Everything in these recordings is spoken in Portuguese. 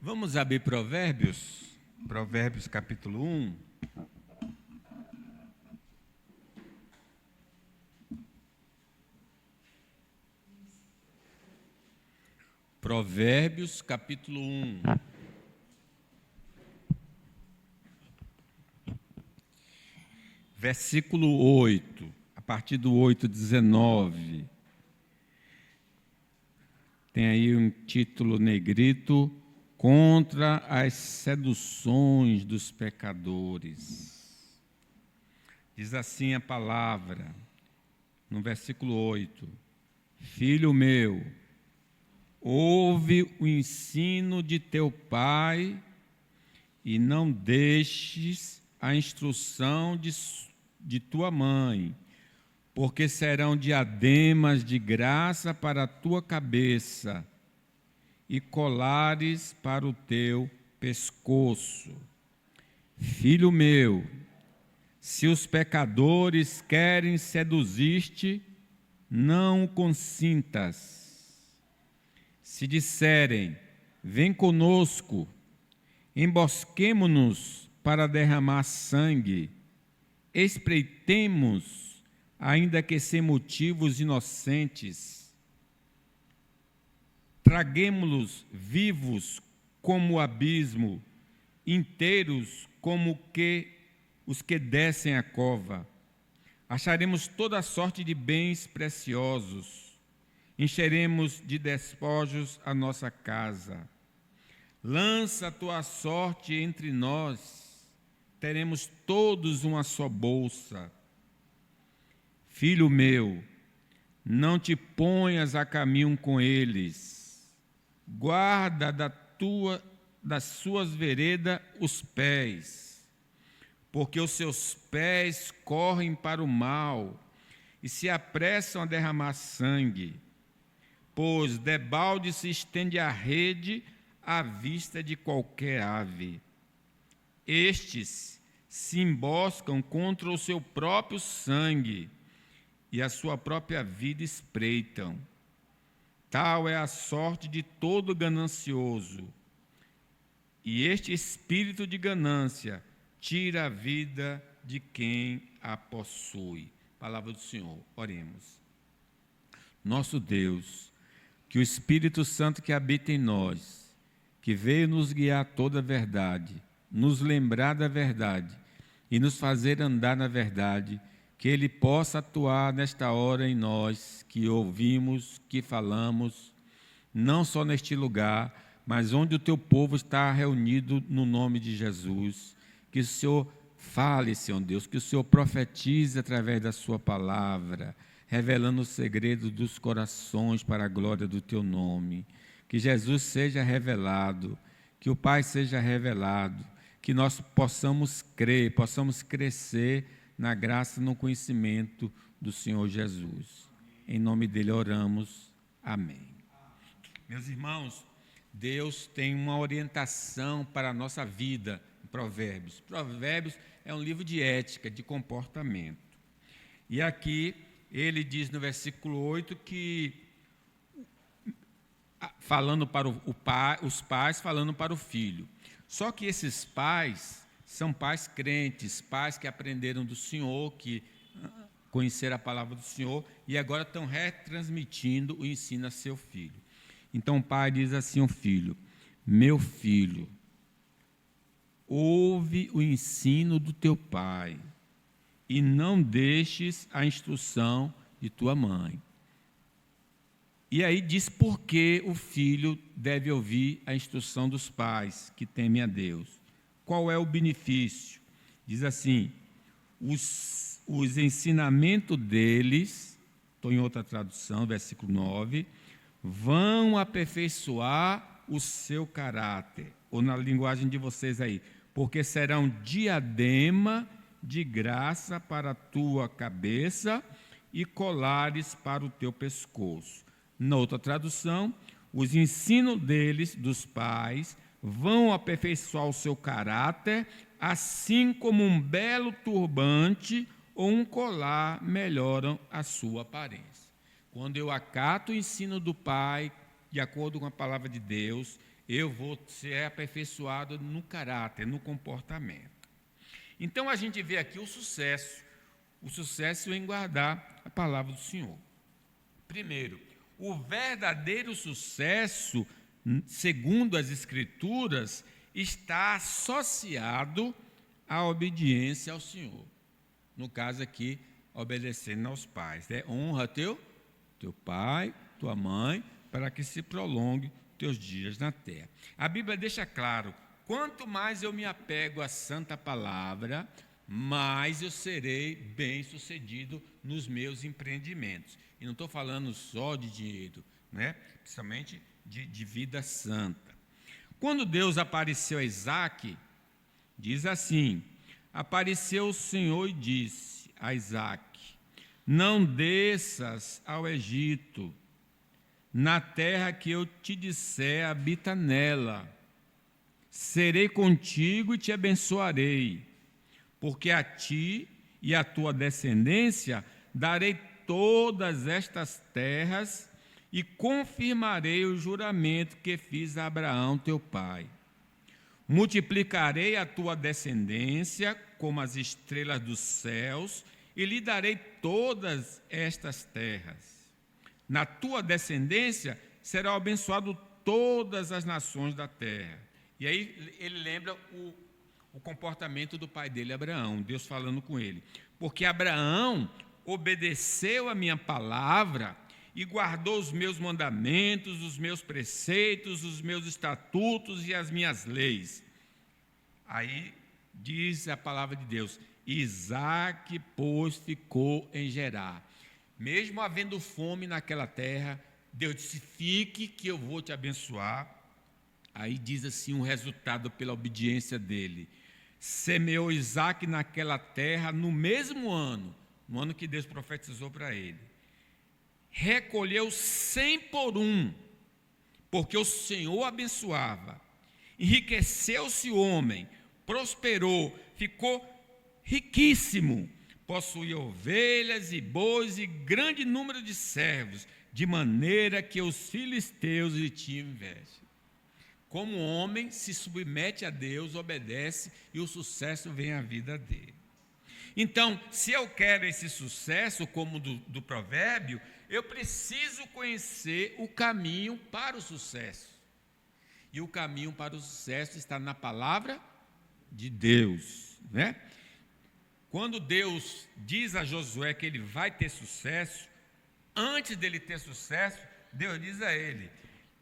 Vamos abrir Provérbios, capítulo 1. Provérbios, capítulo 1. Versículo 8, a partir do 8:19. Tem aí um título negrito: Contra as seduções dos pecadores. Diz assim a palavra, no versículo 8: Filho meu, ouve o ensino de teu pai e não deixes a instrução de tua mãe, porque serão diademas de graça para a tua cabeça e colares para o teu pescoço. Filho meu, se os pecadores querem seduzir-te, não consintas. Se disserem, vem conosco, embosquemo-nos para derramar sangue, espreitemos, ainda que sem motivos inocentes, traguemo-los vivos como o abismo, inteiros como os que descem a cova. Acharemos toda sorte de bens preciosos, encheremos de despojos a nossa casa. Lança a tua sorte entre nós, teremos todos uma só bolsa. Filho meu, não te ponhas a caminho com eles, guarda das suas veredas os pés, porque os seus pés correm para o mal e se apressam a derramar sangue, pois debalde se estende a rede à vista de qualquer ave. Estes se emboscam contra o seu próprio sangue e a sua própria vida espreitam. Tal é a sorte de todo ganancioso, e este espírito de ganância tira a vida de quem a possui. Palavra do Senhor, oremos. Nosso Deus, que o Espírito Santo que habita em nós, que veio nos guiar a toda a verdade, nos lembrar da verdade e nos fazer andar na verdade, que Ele possa atuar nesta hora em nós, que ouvimos, que falamos, não só neste lugar, mas onde o Teu povo está reunido no nome de Jesus. Que o Senhor fale, Senhor Deus, que o Senhor profetize através da Sua palavra, revelando os segredos dos corações para a glória do Teu nome. Que Jesus seja revelado, que o Pai seja revelado, que nós possamos crer, possamos crescer na graça e no conhecimento do Senhor Jesus. Em nome dele oramos. Amém. Meus irmãos, Deus tem uma orientação para a nossa vida em Provérbios. Provérbios é um livro de ética, de comportamento. E aqui ele diz no versículo 8 que, falando para os pais, falando para o filho. Só que esses pais são pais crentes, pais que aprenderam do Senhor, que conheceram a palavra do Senhor e agora estão retransmitindo o ensino a seu filho. Então o pai diz assim ao filho: meu filho, ouve o ensino do teu pai e não deixes a instrução de tua mãe. E aí diz por que o filho deve ouvir a instrução dos pais que temem a Deus. Qual é o benefício? Diz assim, os ensinamentos deles, estou em outra tradução, versículo 9, vão aperfeiçoar o seu caráter, ou na linguagem de vocês aí, porque serão diadema de graça para a tua cabeça e colares para o teu pescoço. Na outra tradução, os ensinos deles, dos pais, vão aperfeiçoar o seu caráter, assim como um belo turbante ou um colar melhoram a sua aparência. Quando eu acato o ensino do Pai, de acordo com a palavra de Deus, eu vou ser aperfeiçoado no caráter, no comportamento. Então a gente vê aqui o sucesso em guardar a palavra do Senhor. Primeiro, o verdadeiro sucesso, segundo as Escrituras, está associado à obediência ao Senhor. No caso aqui, obedecendo aos pais. Honra teu pai, tua mãe, para que se prolongue teus dias na terra. A Bíblia deixa claro, quanto mais eu me apego à santa palavra, mais eu serei bem-sucedido nos meus empreendimentos. E não estou falando só de dinheiro, né? Principalmente de vida santa. Quando Deus apareceu a Isaque, diz assim: apareceu o Senhor e disse a Isaque: não desças ao Egito, na terra que eu te disser, habita nela. Serei contigo e te abençoarei, porque a ti e à tua descendência darei todas estas terras e confirmarei o juramento que fiz a Abraão teu pai. Multiplicarei a tua descendência como as estrelas dos céus e lhe darei todas estas terras. Na tua descendência serão abençoadas todas as nações da terra. E aí ele lembra o comportamento do pai dele, Abraão, Deus falando com ele. Porque Abraão obedeceu a minha palavra e guardou os meus mandamentos, os meus preceitos, os meus estatutos e as minhas leis. Aí diz a palavra de Deus: Isaque, pois, ficou em Gerar. Mesmo havendo fome naquela terra, Deus disse: fique que eu vou te abençoar. Aí diz assim um resultado pela obediência dele: semeou Isaque naquela terra no mesmo ano, no ano que Deus profetizou para ele. Recolheu 100 por um, porque o Senhor abençoava. Enriqueceu-se o homem, prosperou, ficou riquíssimo, possuía ovelhas e bois e grande número de servos, de maneira que os filisteus lhe tinham inveja. Como o homem se submete a Deus, obedece e o sucesso vem à vida dele. Então, se eu quero esse sucesso, como do provérbio, eu preciso conhecer o caminho para o sucesso. E o caminho para o sucesso está na palavra de Deus, né? Quando Deus diz a Josué que ele vai ter sucesso, antes dele ter sucesso, Deus diz a ele: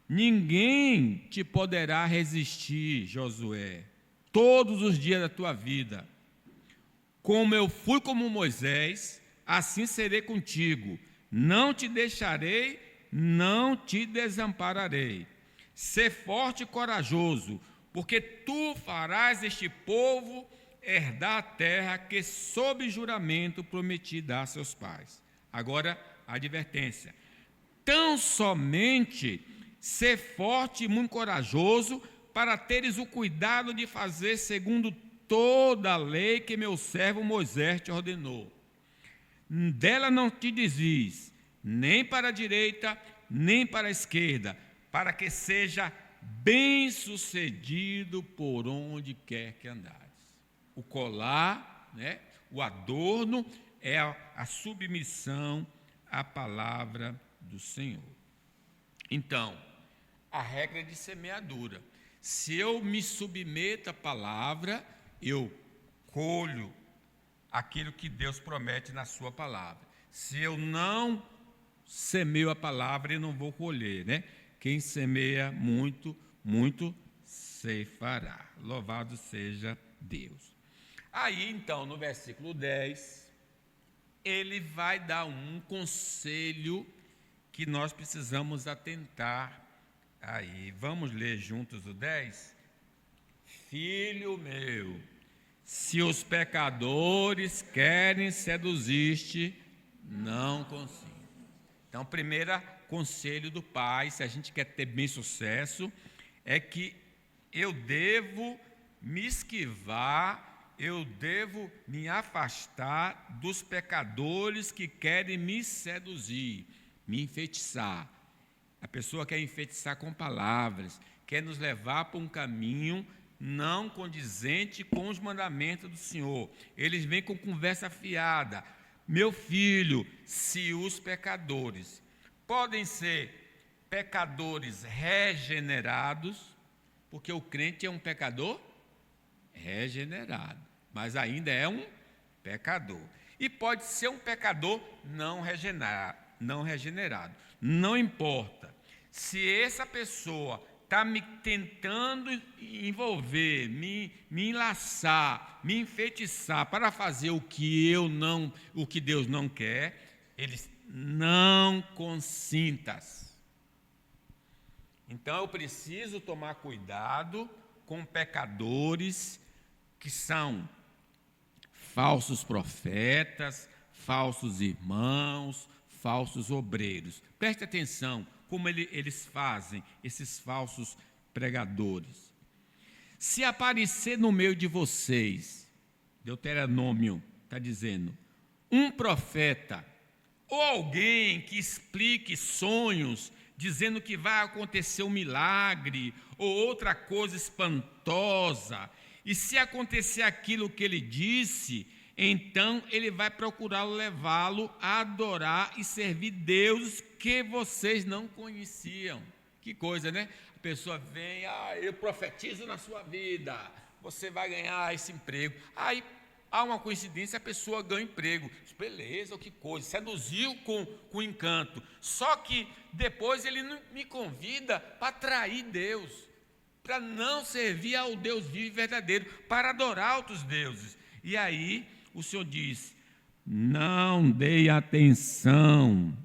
ninguém te poderá resistir, Josué, todos os dias da tua vida. Como eu fui como Moisés, assim serei contigo. Não te deixarei, não te desampararei. Sê forte e corajoso, porque tu farás este povo herdar a terra que, sob juramento, prometi dar a seus pais. Agora, a advertência: tão somente ser forte e muito corajoso, para teres o cuidado de fazer segundo toda a lei que meu servo Moisés te ordenou. Dela não te desvies, nem para a direita, nem para a esquerda, para que seja bem-sucedido por onde quer que andares. O colar, né, o adorno, é a submissão à palavra do Senhor. Então, a regra é de semeadura. Se eu me submeto à palavra, eu colho aquilo que Deus promete na sua palavra. Se eu não semeio a palavra, eu não vou colher, né? Quem semeia muito, muito ceifará. Louvado seja Deus. Aí, então, no versículo 10, ele vai dar um conselho que nós precisamos atentar aí. Vamos ler juntos o 10? Filho meu, se os pecadores querem seduzir-te, não consinta. Então, primeiro conselho do pai, se a gente quer ter bem sucesso, é que eu devo me esquivar, eu devo me afastar dos pecadores que querem me seduzir, me enfeitiçar. A pessoa quer enfeitiçar com palavras, quer nos levar para um caminho não condizente com os mandamentos do Senhor. Eles vêm com conversa fiada. Meu filho, se os pecadores podem ser pecadores regenerados, porque o crente é um pecador regenerado, mas ainda é um pecador. E pode ser um pecador não regenerado. Não importa. Se essa pessoa está me tentando envolver, me enlaçar, me enfeitiçar para fazer o que Deus não quer, eles não consintas. Então eu preciso tomar cuidado com pecadores que são falsos profetas, falsos irmãos, falsos obreiros. Preste atenção como eles fazem, esses falsos pregadores. Se aparecer no meio de vocês, Deuteronômio está dizendo, um profeta ou alguém que explique sonhos, dizendo que vai acontecer um milagre ou outra coisa espantosa, e se acontecer aquilo que ele disse, então ele vai procurar levá-lo a adorar e servir deuses que vocês não conheciam. Que coisa, né? A pessoa vem, eu profetizo na sua vida, você vai ganhar esse emprego. Aí há uma coincidência, a pessoa ganha emprego. Beleza, que coisa, seduziu com encanto. Só que depois ele me convida para trair Deus, para não servir ao Deus vivo e verdadeiro, para adorar outros deuses. E aí o Senhor diz, não dê atenção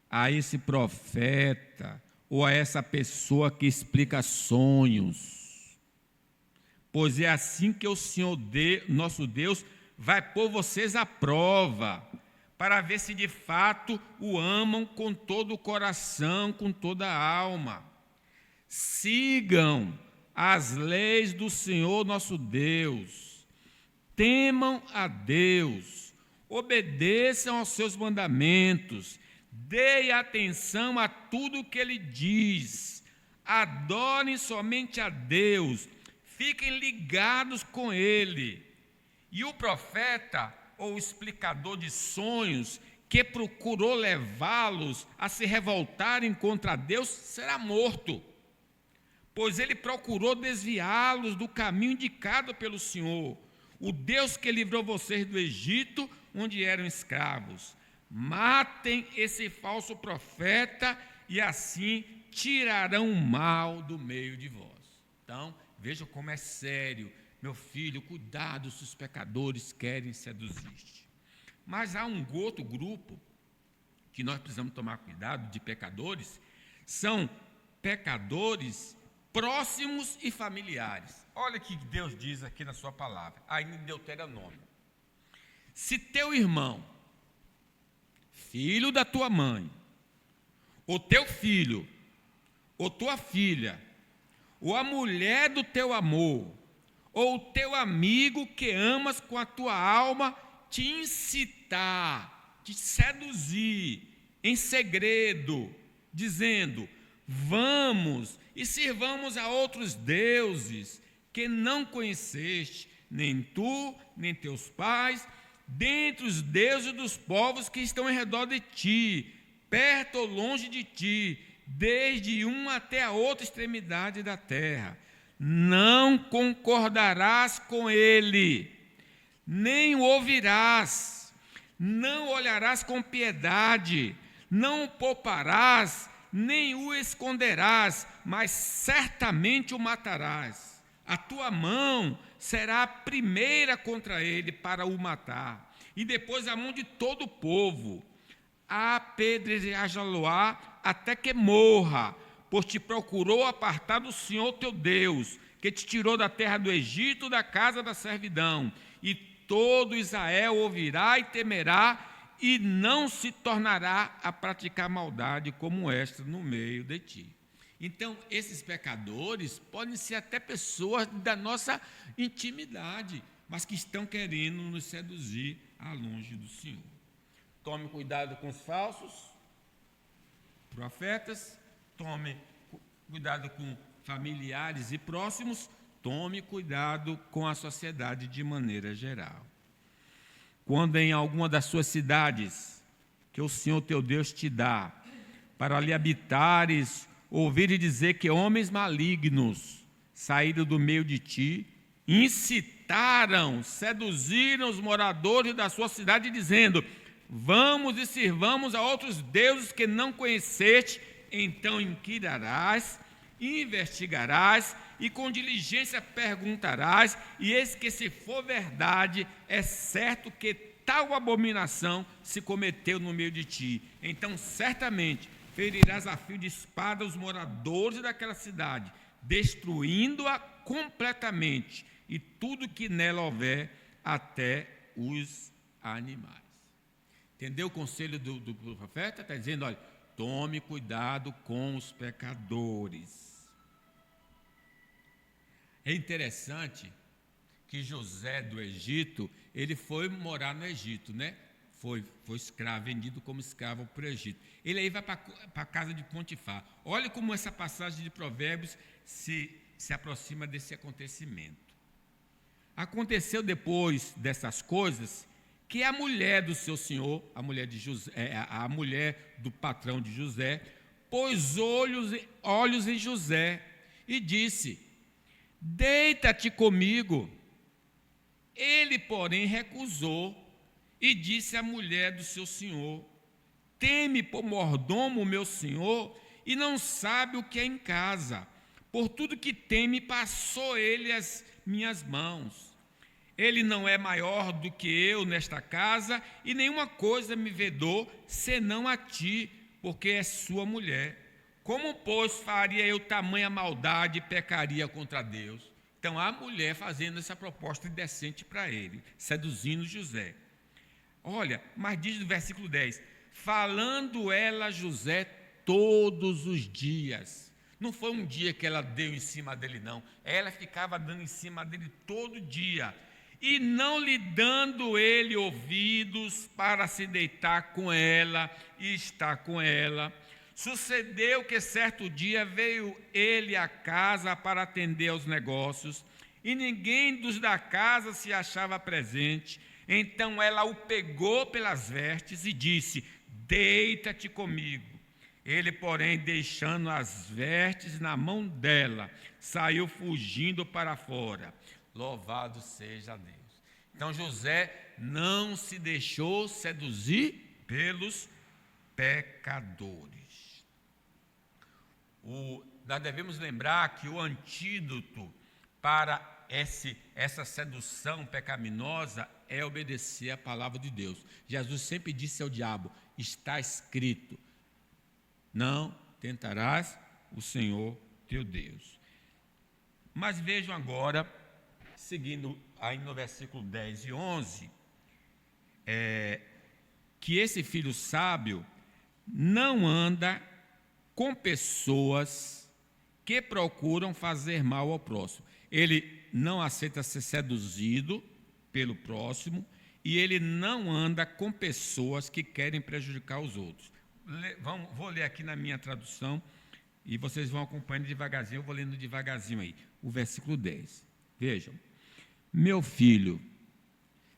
a esse profeta ou a essa pessoa que explica sonhos, pois é assim que o Senhor, nosso Deus, vai pôr vocês à prova, para ver se de fato o amam com todo o coração, com toda a alma. Sigam as leis do Senhor nosso Deus, temam a Deus, obedeçam aos seus mandamentos, deem atenção a tudo o que Ele diz, adorem somente a Deus, fiquem ligados com Ele. E o profeta, ou explicador de sonhos, que procurou levá-los a se revoltarem contra Deus, será morto, pois ele procurou desviá-los do caminho indicado pelo Senhor, o Deus que livrou vocês do Egito, onde eram escravos. Matem esse falso profeta e assim tirarão o mal do meio de vós. Então, veja como é sério. Meu filho, cuidado se os pecadores querem seduzir-te. Mas há um outro grupo que nós precisamos tomar cuidado de pecadores, são pecadores próximos e familiares. Olha o que Deus diz aqui na sua palavra, aí em Deuteronômio. Se teu irmão, filho da tua mãe, ou teu filho, ou tua filha, ou a mulher do teu amor, ou o teu amigo que amas com a tua alma, te incitar, te seduzir em segredo, dizendo, vamos e sirvamos a outros deuses que não conheceste, nem tu, nem teus pais, dentre os deuses dos povos que estão em redor de ti, perto ou longe de ti, desde uma até a outra extremidade da terra. Não concordarás com ele, nem o ouvirás, não olharás com piedade, não o pouparás, nem o esconderás, mas certamente o matarás. A tua mão será a primeira contra ele para o matar, e depois a mão de todo o povo. Apedrejá-lo-á até que morra, pois te procurou apartar do Senhor teu Deus, que te tirou da terra do Egito, da casa da servidão. E todo Israel ouvirá e temerá, e não se tornará a praticar maldade como esta no meio de ti. Então, esses pecadores podem ser até pessoas da nossa intimidade, mas que estão querendo nos seduzir a longe do Senhor. Tome cuidado com os falsos profetas, tome cuidado com familiares e próximos, tome cuidado com a sociedade de maneira geral. Quando em alguma das suas cidades, que o Senhor teu Deus te dá, para ali habitares, ouvires dizer que homens malignos saíram do meio de ti, incitaram, seduziram os moradores da sua cidade, dizendo: vamos e sirvamos a outros deuses que não conheceste, então inquirarás, investigarás e com diligência perguntarás, e eis que se for verdade, é certo que tal abominação se cometeu no meio de ti. Então certamente ferirás a fio de espada os moradores daquela cidade, destruindo-a completamente, e tudo que nela houver, até os animais. Entendeu o conselho do profeta? Está dizendo, olha, tome cuidado com os pecadores. É interessante que José do Egito, ele foi morar no Egito, né? Foi escravo, vendido como escravo para o Egito. Ele aí vai para a casa de Potifar. Olha como essa passagem de Provérbios se aproxima desse acontecimento. Aconteceu depois dessas coisas que a mulher do seu senhor, a mulher de José, a mulher do patrão de José, pôs olhos em José e disse: deita-te comigo. Ele, porém, recusou e disse à mulher do seu senhor: teme por mordomo o meu senhor e não sabe o que é em casa. Por tudo que teme, passou ele as minhas mãos. Ele não é maior do que eu nesta casa, e nenhuma coisa me vedou, senão a ti, porque és sua mulher. Como, pois, faria eu tamanha maldade e pecaria contra Deus? Então, a mulher fazendo essa proposta indecente para ele, seduzindo José. Olha, mas diz no versículo 10, falando ela a José todos os dias. Não foi um dia que ela deu em cima dele, não. Ela ficava dando em cima dele todo dia. E não lhe dando ele ouvidos para se deitar com ela e estar com ela. Sucedeu que certo dia veio ele à casa para atender aos negócios, e ninguém dos da casa se achava presente. Então ela o pegou pelas vestes e disse: deita-te comigo. Ele, porém, deixando as vestes na mão dela, saiu fugindo para fora. Louvado seja Deus. Então José não se deixou seduzir pelos pecadores. Nós devemos lembrar que o antídoto para essa sedução pecaminosa é obedecer à palavra de Deus. Jesus sempre disse ao diabo: está escrito, não tentarás o Senhor teu Deus. Mas vejam agora, seguindo aí no versículo 10 e 11, que esse filho sábio não anda com pessoas que procuram fazer mal ao próximo. Ele não aceita ser seduzido pelo próximo e ele não anda com pessoas que querem prejudicar os outros. Vou ler aqui na minha tradução e vocês vão acompanhando devagarzinho, eu vou lendo devagarzinho aí. O versículo 10. Vejam. Meu filho,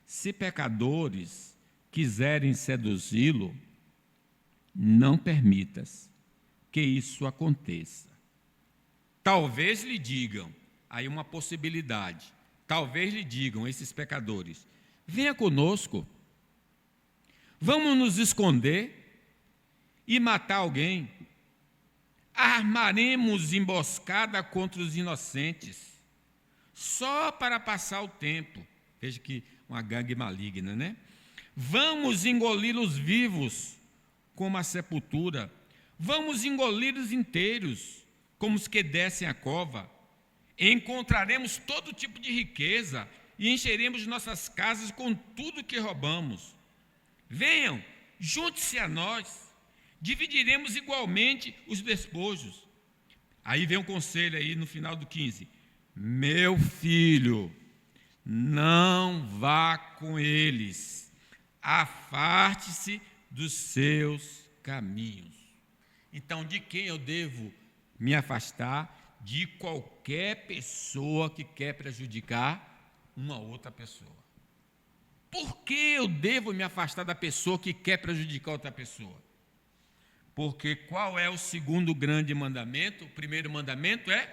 se pecadores quiserem seduzi-lo, não permitas que isso aconteça. Talvez lhe digam, aí uma possibilidade, talvez lhe digam esses pecadores: venha conosco, vamos nos esconder e matar alguém, armaremos emboscada contra os inocentes, só para passar o tempo. Veja que uma gangue maligna, né? Vamos engoli-los vivos, como a sepultura. Vamos engoli-los inteiros, como os que descem a cova. Encontraremos todo tipo de riqueza e encheremos nossas casas com tudo que roubamos. Venham, junte-se a nós, dividiremos igualmente os despojos. Aí vem um conselho aí no final do 15. Meu filho, não vá com eles, afaste-se dos seus caminhos. Então, de quem eu devo me afastar? De qualquer pessoa que quer prejudicar uma outra pessoa. Por que eu devo me afastar da pessoa que quer prejudicar outra pessoa? Porque qual é o segundo grande mandamento? O primeiro mandamento é: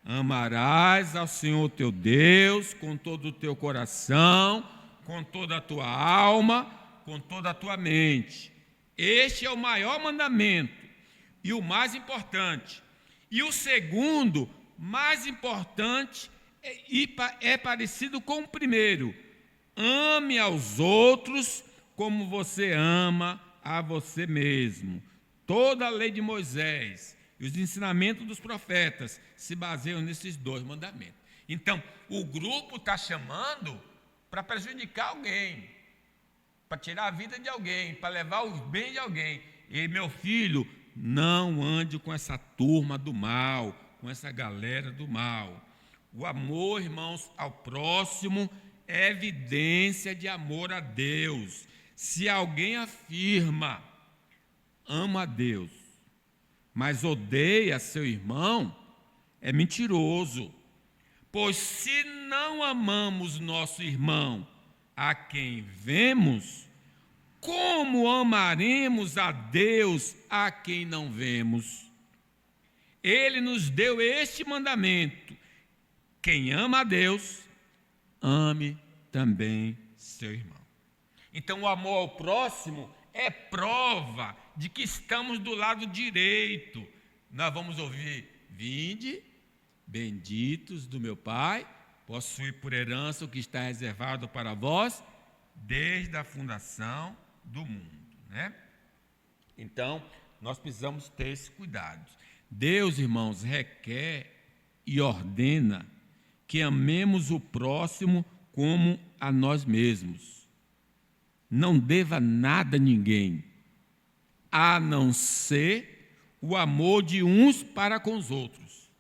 amarás ao Senhor teu Deus com todo o teu coração, com toda a tua alma, com toda a tua mente. Este é o maior mandamento e o mais importante. E o segundo, mais importante, é parecido com o primeiro: ame aos outros como você ama a você mesmo. Toda a lei de Moisés e os ensinamentos dos profetas se baseiam nesses dois mandamentos. Então, o grupo está chamando para prejudicar alguém, para tirar a vida de alguém, para levar o bem de alguém. E, meu filho, não ande com essa turma do mal, com essa galera do mal. O amor, irmãos, ao próximo é evidência de amor a Deus. Se alguém afirma: ama a Deus, mas odeia seu irmão, é mentiroso. Pois se não amamos nosso irmão a quem vemos, como amaremos a Deus a quem não vemos? Ele nos deu este mandamento: quem ama a Deus, ame também seu irmão. Então, o amor ao próximo é prova de que estamos do lado direito. Nós vamos ouvir: vinde, benditos do meu Pai, possui por herança o que está reservado para vós desde a fundação do mundo, né? Então, nós precisamos ter esse cuidado. Deus, irmãos, requer e ordena que amemos o próximo como a nós mesmos. Não deva nada a ninguém, a não ser o amor de uns para com os outros.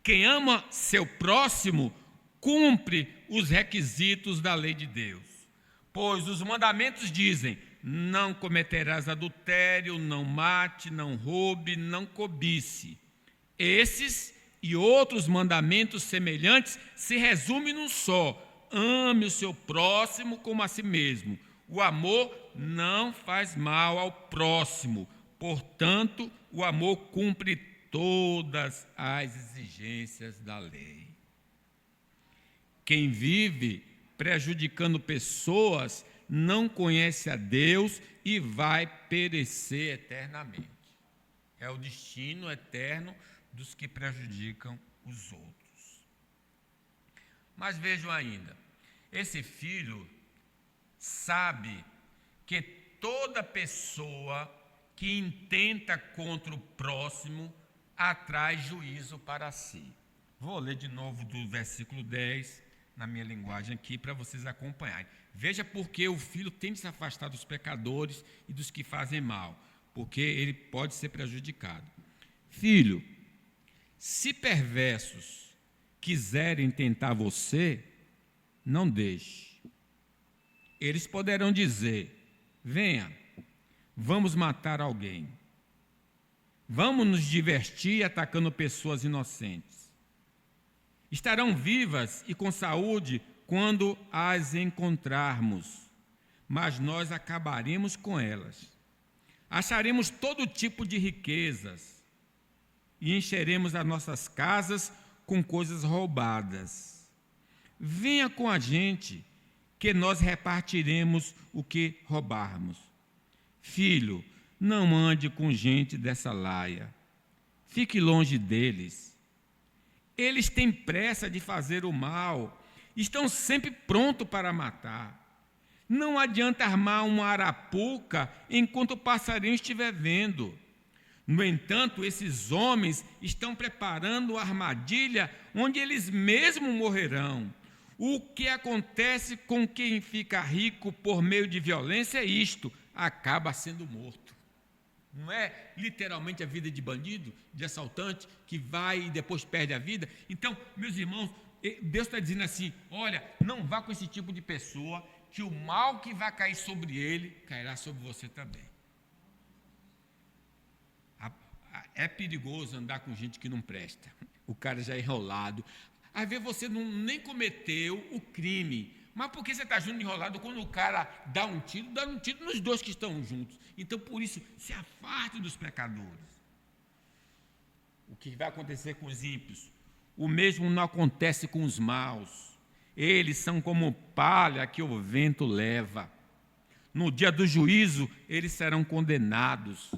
Quem ama seu próximo cumpre os requisitos da lei de Deus, pois os mandamentos dizem: não cometerás adultério, não mate, não roube, não cobice. Esses e outros mandamentos semelhantes se resumem num só: ame o seu próximo como a si mesmo. O amor não faz mal ao próximo, portanto, o amor cumpre todas as exigências da lei. Quem vive prejudicando pessoas não conhece a Deus e vai perecer eternamente. É o destino eterno dos que prejudicam os outros. Mas vejam ainda, esse filho sabe que toda pessoa que intenta contra o próximo atrai juízo para si. Vou ler de novo do versículo 10, na minha linguagem aqui, para vocês acompanharem. Veja porque o filho tem de se afastar dos pecadores e dos que fazem mal, porque ele pode ser prejudicado. Filho, se perversos quiserem tentar você, não deixe. Eles poderão dizer: venha, vamos matar alguém. Vamos nos divertir atacando pessoas inocentes. Estarão vivas e com saúde quando as encontrarmos, mas nós acabaremos com elas. Acharemos todo tipo de riquezas e encheremos as nossas casas com coisas roubadas. Venha com a gente, que nós repartiremos o que roubarmos. Filho, não ande com gente dessa laia. Fique longe deles. Eles têm pressa de fazer o mal, estão sempre prontos para matar. Não adianta armar uma arapuca enquanto o passarinho estiver vendo. No entanto, esses homens estão preparando uma armadilha onde eles mesmos morrerão. O que acontece com quem fica rico por meio de violência é isto: acaba sendo morto. Não é literalmente a vida de bandido, de assaltante, que vai e depois perde a vida? Então, meus irmãos, Deus está dizendo assim: olha, não vá com esse tipo de pessoa, que o mal que vai cair sobre ele, cairá sobre você também. É perigoso andar com gente que não presta. O cara já é enrolado. Às vezes você nem cometeu o crime, mas por que você está junto enrolado quando o cara dá um tiro nos dois que estão juntos? Então, por isso, se afaste dos pecadores. O que vai acontecer com os ímpios? O mesmo não acontece com os maus. Eles são como palha que o vento leva. No dia do juízo, eles serão condenados.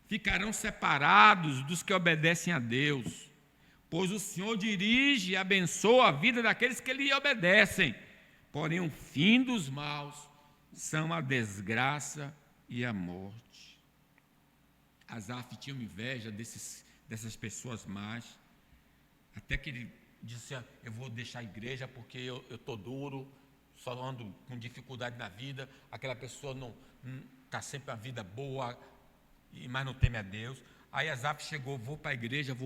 Ficarão separados dos que obedecem a Deus, pois o Senhor dirige e abençoa a vida daqueles que lhe obedecem. Porém, o fim dos maus são a desgraça e a morte. Asaf tinha inveja dessas pessoas más, até que ele disse: eu vou deixar a igreja porque eu estou duro, só ando com dificuldade na vida. Aquela pessoa não está sempre uma vida boa, mas não teme a Deus. Aí Asaf chegou: vou para a igreja,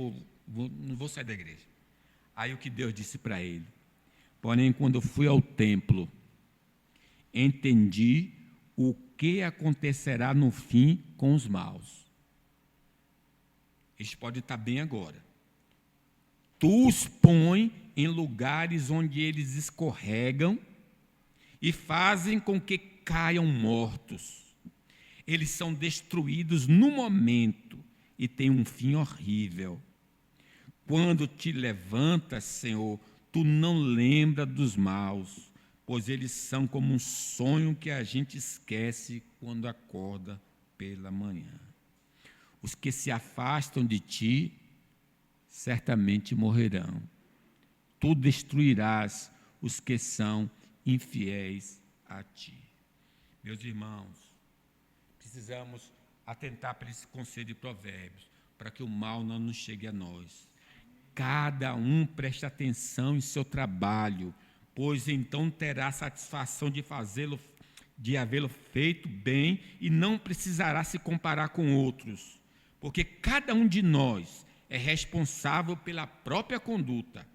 não vou sair da igreja. Aí o que Deus disse para ele: porém, quando eu fui ao templo, entendi o que acontecerá no fim com os maus. Eles podem estar bem agora. Tu os põe em lugares onde eles escorregam e fazem com que caiam mortos. Eles são destruídos no momento e têm um fim horrível. Quando te levantas, Senhor, tu não lembra dos maus, pois eles são como um sonho que a gente esquece quando acorda pela manhã. Os que se afastam de ti certamente morrerão. Tu destruirás os que são infiéis a ti. Meus irmãos, precisamos atentar para esse conselho de Provérbios, para que o mal não nos chegue a nós. Cada um preste atenção em seu trabalho, pois então terá satisfação de havê-lo feito bem e não precisará se comparar com outros, porque cada um de nós é responsável pela própria conduta.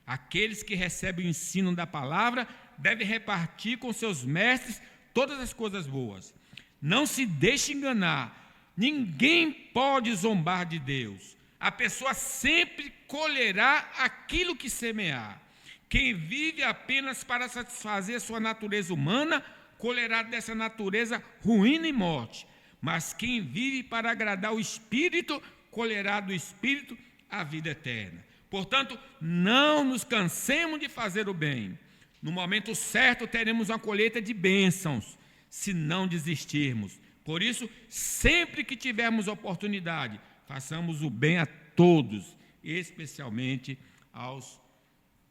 Aqueles que recebem o ensino da palavra devem repartir com seus mestres todas as coisas boas. Não se deixe enganar, ninguém pode zombar de Deus. A pessoa sempre colherá aquilo que semear. Quem vive apenas para satisfazer a sua natureza humana, colherá dessa natureza ruína e morte. Mas quem vive para agradar o Espírito, colherá do Espírito a vida eterna. Portanto, não nos cansemos de fazer o bem. No momento certo, teremos uma colheita de bênçãos, se não desistirmos. Por isso, sempre que tivermos oportunidade, façamos o bem a todos, especialmente aos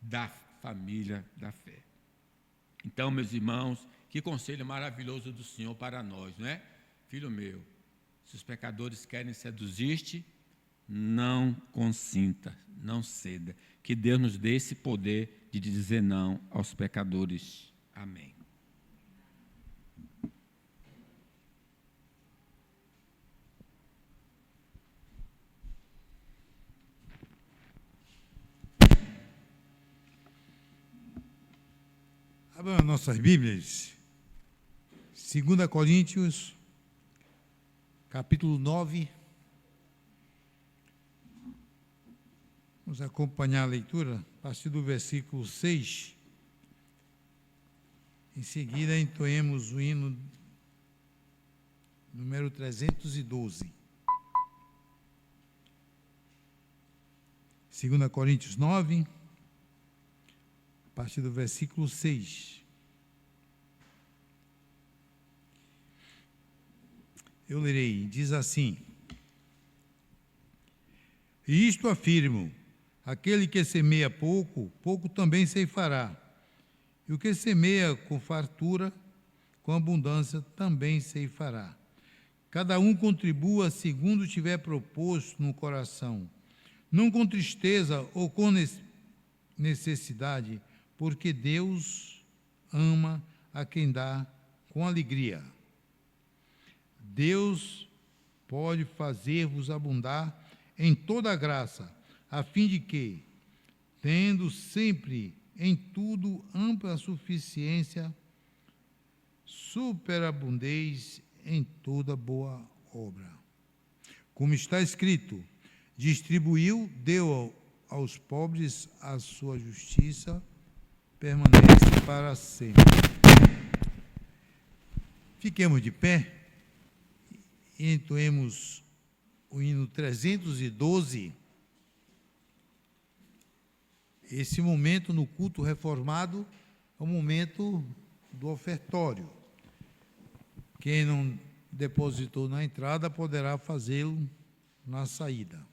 da família da fé. Então, meus irmãos, que conselho maravilhoso do Senhor para nós, não é? Filho meu, se os pecadores querem seduzir-te, não consinta, não ceda. Que Deus nos dê esse poder de dizer não aos pecadores. Amém. Abram as nossas Bíblias, 2 Coríntios, capítulo 9. Vamos acompanhar a leitura a partir do versículo 6. Em seguida, entoemos o hino número 312. 2 Coríntios 9, a partir do versículo 6. Eu lerei, diz assim: E isto afirmo, aquele que semeia pouco, pouco também ceifará. E o que semeia com fartura, com abundância, também ceifará. Cada um contribua segundo tiver proposto no coração, não com tristeza ou com necessidade, porque Deus ama a quem dá com alegria. Deus pode fazer-vos abundar em toda a graça, a fim de que, tendo sempre em tudo ampla suficiência, superabundeis em toda boa obra. Como está escrito: distribuiu, deu aos pobres, a sua justiça permanece para sempre. Fiquemos de pé e entoemos o hino 312. Esse momento no culto reformado é o momento do ofertório. Quem não depositou na entrada poderá fazê-lo na saída.